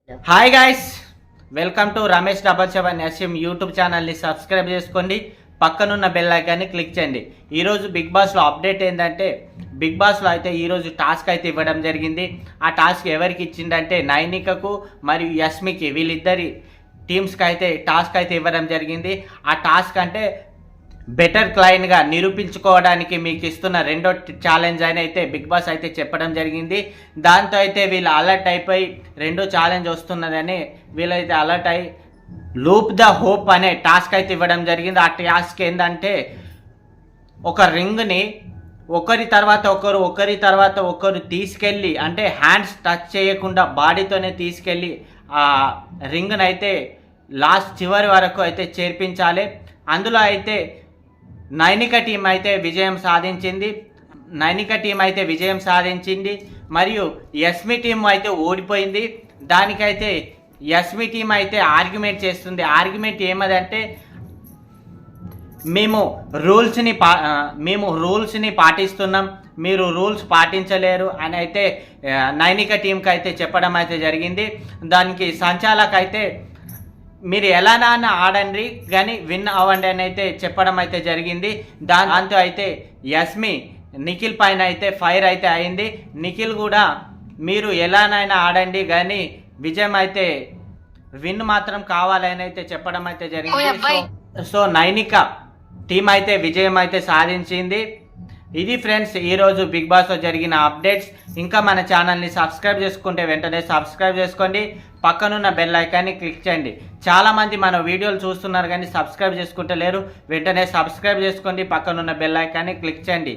Hi guys, welcome to Ramesh 77SM YouTube ఛానల్ని subscribe చేసుకోండి. పక్కనున్న బెల్ ఐకాన్ని క్లిక్ చేయండి. ఈరోజు బిగ్ బాస్లో అప్డేట్ ఏంటంటే, బిగ్ బాస్లో అయితే ఈరోజు టాస్క్ అయితే ఇవ్వడం జరిగింది. ఆ టాస్క్ ఎవరికి ఇచ్చిందంటే నైనికకు మరియు యస్మికి, వీళ్ళిద్దరి టీమ్స్కి అయితే టాస్క్ అయితే ఇవ్వడం జరిగింది. ఆ టాస్క్ అంటే బెటర్ క్లయింట్గా నిరూపించుకోవడానికి మీకు ఇస్తున్న రెండో ఛాలెంజ్ అని అయితే బిగ్ బాస్ అయితే చెప్పడం జరిగింది. దాంతో అయితే వీళ్ళు అలర్ట్ అయిపోయి రెండో ఛాలెంజ్ వస్తున్నదని వీళ్ళైతే అలర్ట్ అయి లూప్ ద హోప్ అనే టాస్క్ అయితే ఇవ్వడం జరిగింది. ఆ టాస్క్ ఏంటంటే, ఒక రింగ్ని ఒకరి తర్వాత ఒకరు తీసుకెళ్ళి, అంటే హ్యాండ్స్ టచ్ చేయకుండా బాడీతోనే తీసుకెళ్ళి ఆ రింగ్ని అయితే లాస్ట్ చివరి వరకు అయితే చేర్పించాలి. అందులో అయితే నైనిక టీం అయితే విజయం సాధించింది మరియు యస్మి టీం అయితే ఓడిపోయింది. దానికైతే యస్మి టీం అయితే ఆర్గ్యుమెంట్ చేస్తుంది. ఆర్గ్యుమెంట్ ఏమదంటే, మేము రూల్స్ని పాటిస్తున్నాం, మీరు రూల్స్ పాటించలేరు అని అయితే నైనిక టీంకి అయితే చెప్పడం అయితే జరిగింది. దానికి సంచాలక్ అయితే మీరు ఎలానైనా ఆడండి కానీ విన్ అవ్వండి అని అయితే చెప్పడం అయితే జరిగింది. దాంతో అయితే యస్మి నిఖిల్ పైన అయితే ఫైర్ అయితే అయింది. నిఖిల్ కూడా మీరు ఎలానైనా ఆడండి కానీ విజయం అయితే విన్ మాత్రం కావాలని అయితే చెప్పడం అయితే జరిగింది. సో నైనిక టీం అయితే విజయం అయితే సాధించింది. ఇది ఫ్రెండ్స్ ఈరోజు బిగ్ బాస్లో జరిగిన అప్డేట్స్. ఇంకా మన ఛానల్ని సబ్స్క్రైబ్ చేసుకుంటే వెంటనే సబ్స్క్రైబ్ చేసుకోండి. పక్కనున్న బెల్ ఐకాన్ని క్లిక్ చేయండి. చాలామంది మన వీడియోలు చూస్తున్నారు కానీ సబ్స్క్రైబ్ చేసుకుంటే లేరు. వెంటనే సబ్స్క్రైబ్ చేసుకోండి, పక్కనున్న బెల్ ఐకాన్ని క్లిక్ చేయండి.